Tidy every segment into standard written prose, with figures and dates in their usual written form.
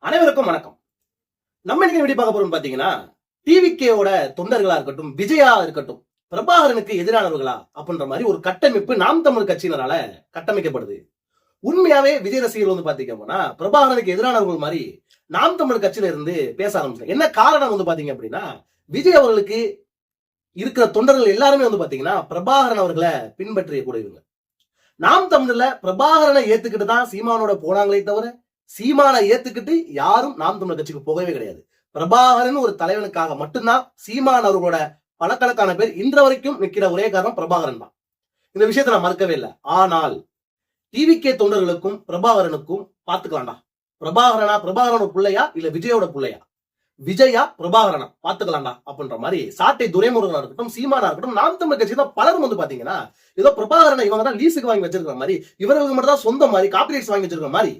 அனைவருக்கும் வணக்கம். நம்ம இன்னைக்கு எப்படி பார்க்க போறோம் பாத்தீங்கன்னா, டிவிகேவோட தொண்டர்களா இருக்கட்டும், விஜயா இருக்கட்டும், பிரபாகரனுக்கு எதிரானவர்களா அப்படின்ற மாதிரி ஒரு கட்டமைப்பு நாம் தமிழ் கட்சியினரால கட்டமைக்கப்படுது. உண்மையாவே விஜய் ரசிகர்கள் பாத்தீங்கன்னா, பிரபாகரனுக்கு எதிரானவர்கள் மாதிரி நாம் தமிழ் கட்சியில இருந்து பேச ஆரம்பிச்சாங்க. என்ன காரணம் பாத்தீங்க அப்படின்னா, விஜய் அவர்களுக்கு இருக்கிற தொண்டர்கள் எல்லாருமே பாத்தீங்கன்னா பிரபாகரன் அவர்களை பின்பற்றிய கூடியவங்க. நாம் தமிழ்ல பிரபாகரனை ஏத்துக்கிட்டு தான் சீமானோட போனாங்களே தவிர சீமானை ஏத்துக்கிட்டு யாரும் நாம் தமிழர் கட்சிக்கு போகவே கிடையாது. பிரபாகரன் ஒரு தலைவனுக்காக மட்டும்தான் சீமான் அவர்களோட பலக்கணக்கான பேர் இன்ற வரைக்கும் நிற்கிற ஒரே காரணம் பிரபாகரன் தான். இந்த விஷயத்தை நான் மறுக்கவே இல்லை. ஆனால் டிவிகே தொண்டர்களுக்கும் பிரபாகரனுக்கும் பாத்துக்கலாம்டா. பிரபாகரனோட பிள்ளையா இல்ல விஜயோட பிள்ளையா, விஜயா பிரபாகரனா பாத்துக்கலாம்டா அப்படின்ற மாதிரி சாட்டை துரைமுருகனா இருக்கட்டும், சீமானா இருக்கட்டும், நாம் தமிழர் கட்சி தான் பலரும் பாத்தீங்கன்னா ஏதோ பிரபாகரனை இவங்க தான் லீஸுக்கு வாங்கி வச்சிருக்கிற மாதிரி, இவருக்கு மட்டும் தான் சொந்த மாதிரி காப்பிரைட்ஸ் வாங்கி வச்சிருக்கிற மாதிரி,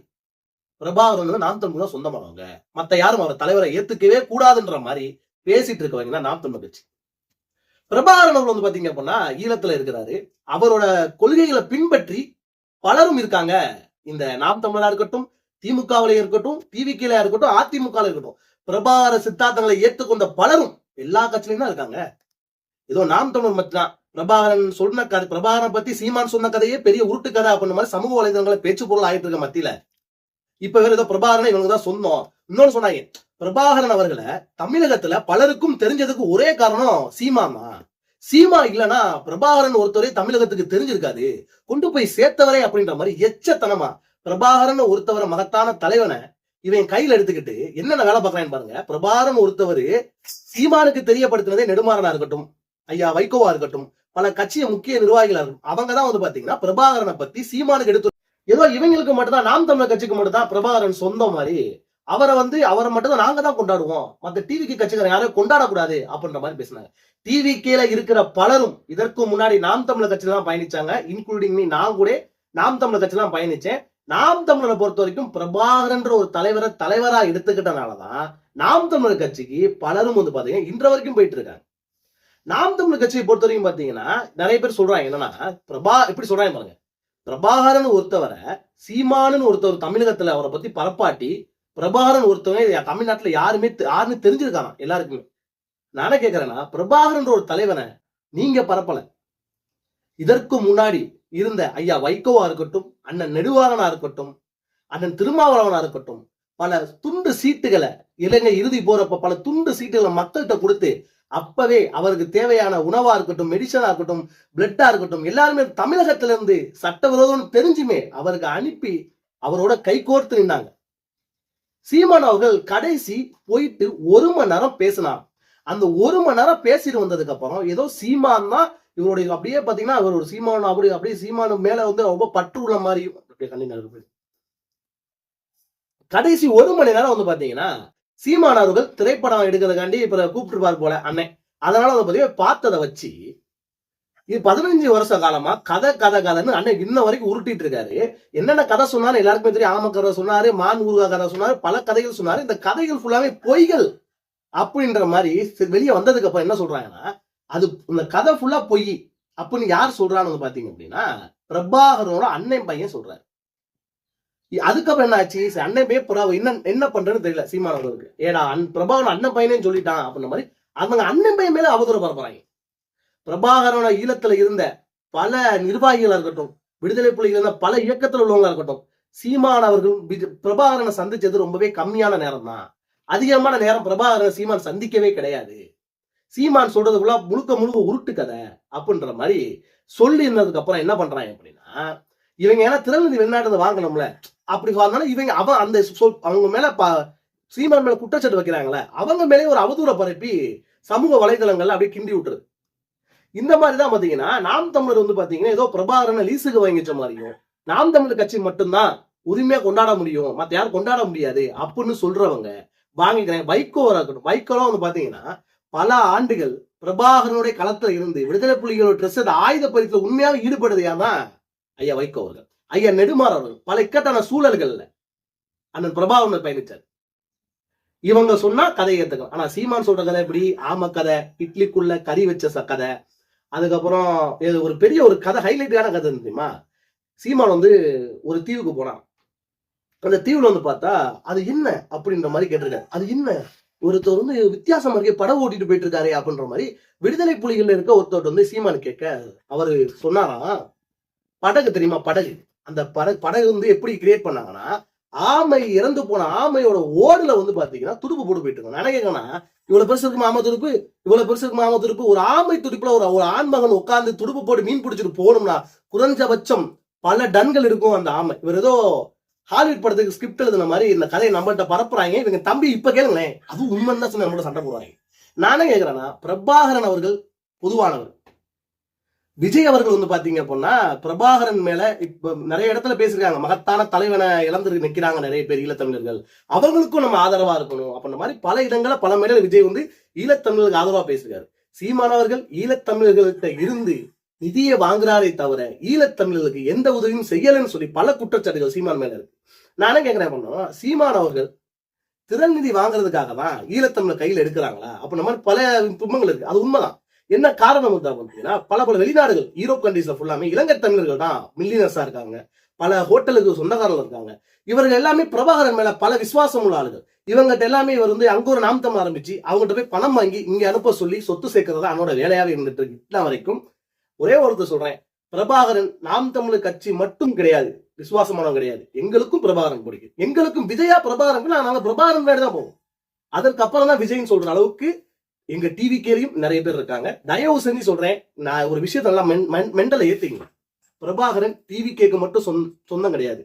பிரபாகரன் நாம் தமிழ் தான் சொந்தமானவங்க, மத்த யாரும் அவர் தலைவரை ஏத்துக்கவே கூடாதுன்ற மாதிரி பேசிட்டு இருக்கவங்க தான் நாம் தமிழ் கட்சி. பிரபாகரன் அவர் பாத்தீங்க அப்படின்னா ஈழத்துல இருக்கிறாரு. அவரோட கொள்கைகளை பின்பற்றி பலரும் இருக்காங்க. இந்த நாம் தமிழரா இருக்கட்டும், திமுகவில இருக்கட்டும், டிவிகேல இருக்கட்டும், அதிமுக இருக்கட்டும், பிரபாகர சித்தாந்தங்களை ஏற்றுக்கொண்ட பலரும் எல்லா கட்சியிலும் தான் இருக்காங்க. ஏதோ நாம் தமிழர் மட்டும்தான் பிரபாகரன் சொன்ன கதை, பிரபாகரன் பத்தி சீமான் சொன்ன கதையே பெரிய உருட்டு கதை அப்படின்ற மாதிரி சமூக வலைதளங்களை பேச்சு பொருள் ஆயிட்டு இருக்க மத்தியில இப்ப வேற ஏதோ பிரபாகரன் இவங்க தான் சொன்னோம். இன்னொன்னு சொன்னாங்க, பிரபாகரன் அவர்களை தமிழகத்துல பலருக்கும் தெரிஞ்சதுக்கு ஒரே காரணம் சீமாமா. சீமா இல்லனா பிரபாகரன் ஒருத்தரே தமிழகத்துக்கு தெரிஞ்சிருக்காது, கொண்டு போய் சேர்த்தவரே அப்படின்ற மாதிரி எச்சத்தனமா பிரபாகரன் ஒருத்தவரை மகத்தான தலைவனை இவன் கையில எடுத்துக்கிட்டு என்னென்ன வேலை பார்க்கறான்னு பாருங்க. பிரபாகரன் ஒருத்தவரு சீமானுக்கு தெரியப்படுத்தினதே நெடுமாறனா இருக்கட்டும், ஐயா வைகோவா இருக்கட்டும், பல கட்சிய முக்கிய நிர்வாகிகளா இருக்கும், அவங்க தான் பாத்தீங்கன்னா பிரபாகரனை பத்தி சீமானுக்கு எடுத்து ஏதோ இவங்களுக்கு மட்டும்தான் நாம் தமிழர் கட்சிக்கு மட்டும் தான் பிரபாகரன் சொந்தம் மாதிரி அவரை மட்டும் தான் நாங்க தான் கொண்டாடுவோம், மத்த டிவிக்கு கட்சிக்காரங்க யாரும் கொண்டாடக்கூடாது அப்படின்ற மாதிரி பேசினாங்க. டிவிகேல இருக்கிற பலரும் இதற்கு முன்னாடி நாம் தமிழர் கட்சியில தான் பயணிச்சாங்க, இன்க்ளூடிங் மீ. நான் கூட நாம் தமிழர் கட்சியில தான் பயணிச்சேன். நாம் தமிழரை பொறுத்த வரைக்கும் பிரபாகரன்ற ஒரு தலைவரா எடுத்துக்கிட்டனாலதான் நாம் தமிழர் கட்சிக்கு பலரும் பாத்தீங்கன்னா இன்ற வரைக்கும் போயிட்டு இருக்காங்க. நாம் தமிழர் கட்சியை பொறுத்த வரைக்கும் பாத்தீங்கன்னா நிறைய பேர் சொல்றாங்க என்னன்னா, எப்படி சொல்றாங்க பாருங்க, பிரபாகரன் ஒருத்தவரை சீமானு ஒருத்தவர் தமிழகத்துல அவரை பத்தி பரப்பாட்டி பிரபாகரன் ஒருத்தவங்க தமிழ்நாட்டுல யாருன்னு தெரிஞ்சிருக்கானா எல்லாருக்குமே. நானே கேட்கிறேன்னா, பிரபாகரன் ஒரு தலைவனை நீங்க பரப்பல. இதற்கு முன்னாடி இருந்த ஐயா வைகோவா இருக்கட்டும், அண்ணன் நெடுவாரனா இருக்கட்டும், அண்ணன் திருமாவளவனா இருக்கட்டும், பல துண்டு சீட்டுகளை இலங்கை இறுதி போறப்ப பல துண்டு சீட்டுகளை மக்கள்கிட்ட கொடுத்து அப்பவே அவருக்கு தேவையான உணவா இருக்கட்டும், மெடிசனா இருக்கட்டும், பிளட்டா இருக்கட்டும், எல்லாருமே தமிழகத்தில இருந்து சட்டவிரோதம் தெரிஞ்சுமே அவருக்கு அனுப்பி அவரோட கைகோர்த்து நின்னாங்க. சீமான் அவர்கள் கடைசி போயிட்டு 1 மணி நேரம் பேசினார். அந்த 1 மணி நேரம் பேசிட்டு வந்ததுக்கு அப்புறம் ஏதோ சீமான் தான் இவருடைய அப்படியே பாத்தீங்கன்னா அவர் ஒரு சீமான் அப்படியே சீமானு மேல ரொம்ப பற்று உள்ள மாதிரி கடைசி 1 மணி நேரம் பாத்தீங்கன்னா சீமான் அவர்கள் திரைப்படம் எடுக்கிறதுக்காண்டி இப்ப கூப்பிட்டுருப்பார் போல அண்ணன். அதனால பாத்தீங்கன்னா பார்த்ததை வச்சு இது 15 வருஷ காலமா கதைன்னு அண்ணன் இன்ன வரைக்கும் உருட்டிட்டு இருக்காரு. என்னென்ன கதை சொன்னாரு எல்லாருக்குமே தெரியும். ஆமக்கரை சொன்னாரு, மான் ஊருகா கதை சொன்னாரு, பல கதைகள் சொன்னாரு. இந்த கதைகள் ஃபுல்லாவே பொய்கள் அப்படின்ற மாதிரி வெளியே வந்ததுக்கு அப்புறம் என்ன சொல்றாங்கன்னா, அது இந்த கதை ஃபுல்லா பொய் அப்படின்னு யார் சொல்றான்னு பாத்தீங்க அப்படின்னா பிரபாகரனோட அண்ணன் பையன் சொல்றாரு. அதுக்கப்புறம் என்ன ஆச்சு, அண்ணன் பையன் என்ன பண்றதுன்னு தெரியல சீமானவர்களுக்கு. ஏடா பிரபாகரன் அண்ணன் பையனே சொல்லிட்டான் அப்படின்ற மாதிரி அவங்க அண்ணன் பையன் மேல அவதூறு பரப்புறாங்க. பிரபாகரனோட ஈழத்துல இருந்த பல நிர்வாகிகளா இருக்கட்டும், விடுதலை புலிகள் இருந்த பல இயக்கத்தில் உள்ளவங்களா இருக்கட்டும், சீமான் அவர்கள் பிரபாகரனை சந்திச்சது ரொம்பவே கம்மியான நேரம் தான். அதிகமான நேரம் பிரபாகரன் சீமான் சந்திக்கவே கிடையாது. சீமான் சொல்றதுக்குள்ள முழுக்க உருட்டு கதை அப்படின்ற மாதிரி சொல்லி இருந்ததுக்கு அப்புறம் என்ன பண்றாங்க அப்படின்னா, இவங்க ஏன்னா திருநெல்வேலி வெளிநாட்டு வாங்கணும்ல அப்படி சொன்னாலும் இவங்க அந்த அவங்க மேல சீமான் மேல குற்றச்சாட்டு வைக்கிறாங்களே அவங்க மேலே ஒரு அவதூற பரப்பி சமூக வலைதளங்கள்ல அப்படியே கிண்டி விட்டுருது. இந்த மாதிரிதான் பாத்தீங்கன்னா நாம் தமிழர் பாத்தீங்கன்னா ஏதோ பிரபாகரனை லீஸுக்கு வாங்கிச்ச மாதிரியும், நாம் தமிழர் கட்சி மட்டும்தான் உரிமையா கொண்டாட முடியும், மத்த யாரும் கொண்டாட முடியாது அப்படின்னு சொல்றவங்க வாங்கிக்கிறேன். வைகோவா இருக்கட்டும், வைகோலாம் பாத்தீங்கன்னா பல ஆண்டுகள் பிரபாகரனுடைய களத்துல இருந்து விடுதலை புலிகளோட ட்ரெஸ் ஆயுத பறிப்புல உண்மையாக ஈடுபடுறது யாதான் ஐயா வைகோ அவர்கள், ஐயா நெடுமாற அவர்கள். பல இக்கட்டான சூழல்கள்ல அண்ணன் பிரபாகரனை பயணிச்சார். இவங்க சொன்னா கதை ஏத்துக்கலாம். ஆனா சீமான் சொல்ற கதை எப்படி, ஆம கதை, இட்லிக்குள்ள கறி வச்ச கதை, அதுக்கப்புறம் ஒரு பெரிய ஒரு கதை ஹைலைட்டான கதை தெரியுமா. சீமான் ஒரு தீவுக்கு போனான். அந்த தீவுல வந்து பார்த்தா அது என்ன அப்படின்ற மாதிரி கேட்டிருக்காரு. அது என்ன ஒருத்தர் வந்து வித்தியாசம் இருக்கே படம் ஓட்டிட்டு போயிட்டு இருக்காரு அப்படின்ற மாதிரி விடுதலை புலிகள்ல இருக்க ஒருத்தர் வந்து சீமானு கேட்க அவரு சொன்னாராம், படகு தெரியுமா படகு, அந்த படகு வந்து எப்படி கிரியேட் பண்ணாங்கன்னா, ஆமை இறந்து போன ஆமையோட ஓடுல வந்து பாத்தீங்கன்னா துடுப்பு போட்டு போயிட்டு இருக்கோம். நினைக்கணும்னா இவ்வளவு பெருசு இருக்குமா ஆமை துடுப்பு, இவ்வளவு பெருசு இருக்குமா ஆமை துடுப்பு, ஒரு ஆமை துடுப்புல ஒரு ஆண்மகன் உட்கார்ந்து துடுப்பு போட்டு மீன் பிடிச்சிட்டு போகணும்னா குறைஞ்சபட்சம் பல டன்கள் இருக்கும் அந்த ஆமை. இவர் ஏதோ ஹாலிவுட் படத்துக்கு ஸ்கிரிப்ட் எழுதுன மாதிரி இந்த கதையை நம்மள்ட்ட பரப்புறாங்க. இவங்க தம்பி இப்ப கேளுங்களேன், அது உண்மைன்னு தான் சொல்லி நம்மளோட சண்டை போடுவாங்க. நானே கேட்கிறேன்னா, பிரபாகரன் அவர்கள் பொதுவானவர், விஜய் அவர்கள் வந்து பாத்தீங்க அப்படின்னா பிரபாகரன் மேல இப்ப நிறைய இடத்துல பேசிருக்காங்க, மகத்தான தலைவனை இழந்து நிக்கிறாங்க நிறைய பேர் ஈழத்தமிழர்கள், அவங்களுக்கும் நம்ம ஆதரவா இருக்கணும் அப்படின்ற மாதிரி பல இடங்கள பல மேல விஜய் வந்து ஈழத்தமிழர்களுக்கு ஆதரவா பேசிருக்காரு. சீமானவர்கள் ஈழத்தமிழர்கள்ட்ட இருந்து நிதியை வாங்குறாரே தவிர ஈழத்தமிழர்களுக்கு எந்த உதவியும் செய்யலன்னு சொல்லி பல குற்றச்சாட்டுகள் சீமான் மேல இருக்கு. நானே கேட்கிறேன் பண்ணோம், சீமான் அவர்கள் திறன் நிதி வாங்குறதுக்காக தான் ஈழத்தமிழர் கையில் எடுக்கிறாங்களா அப்படின்ற மாதிரி பல துன்பங்கள் இருக்கு. அது உண்மைதான். என்ன காரணம் பார்த்தீங்கன்னா, பல வெளிநாடுகள் யூரோப் கண்ட்ரீஸ்ல ஃபுல்லாமே இலங்கை தமிழர்கள் தான் மில்லியனர்ஸா இருக்காங்க, பல ஹோட்டலுக்கு சொந்தக்காரர்கள் இருக்காங்க. இவர்கள் எல்லாமே பிரபாகரன் மேல பல விசுவாசம் உள்ள ஆளுகள். இவங்ககிட்ட எல்லாமே இவர் வந்து அங்க ஒரு நாம் தமிழ் ஆரம்பிச்சு அவங்ககிட்ட போய் பணம் வாங்கி இங்க அனுப்ப சொல்லி சொத்து சேர்க்கறதா அவனோட வேலையாவே இருந்துட்டு இருக்கு. இன்ன வரைக்கும் ஒரே ஒருத்தர் சொல்றேன், பிரபாகரன் நாம் தமிழர் கட்சி மட்டும் கிடையாது, விசுவாசமானவங்க கிடையாது, எங்களுக்கும் பிரபாகரன் பிடிக்கும், எங்களுக்கும் விஜயா பிரபாகரன், நாங்க பிரபாகரன் மேல தான் போவோம். அதற்கு அப்புறம் தான் விஜய்னு சொல்ற அளவுக்கு எங்க டிவி கேலையும் நிறைய பேர் இருக்காங்க. தயவு செஞ்சு சொல்றேன், நான் ஒரு விஷயத்த எல்லாம் மெண்டலை ஏத்திங்க. பிரபாகரன் டிவி கேக்கு மட்டும் சொந்தம் கிடையாது,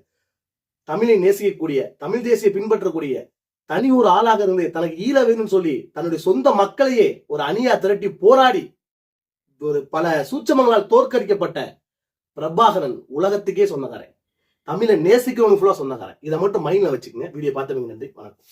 தமிழை நேசிக்கக்கூடிய, தமிழ் தேசிய பின்பற்றக்கூடிய தனி ஒரு ஆளாக இருந்து தனக்கு ஈழ வேணும்னு சொல்லி தன்னுடைய சொந்த மக்களையே ஒரு அணியா திரட்டி போராடி ஒரு பல சூட்சமங்களால் தோற்கடிக்கப்பட்ட பிரபாகரன் உலகத்துக்கே சொந்தக்காரன், தமிழை நேசிக்கிறவங்க ஃபுல்லா சொந்தக்காரன். இதை மட்டும் மைண்ட்ல வச்சுக்கங்க. வீடியோ பார்த்தவங்க நன்றி, வணக்கம்.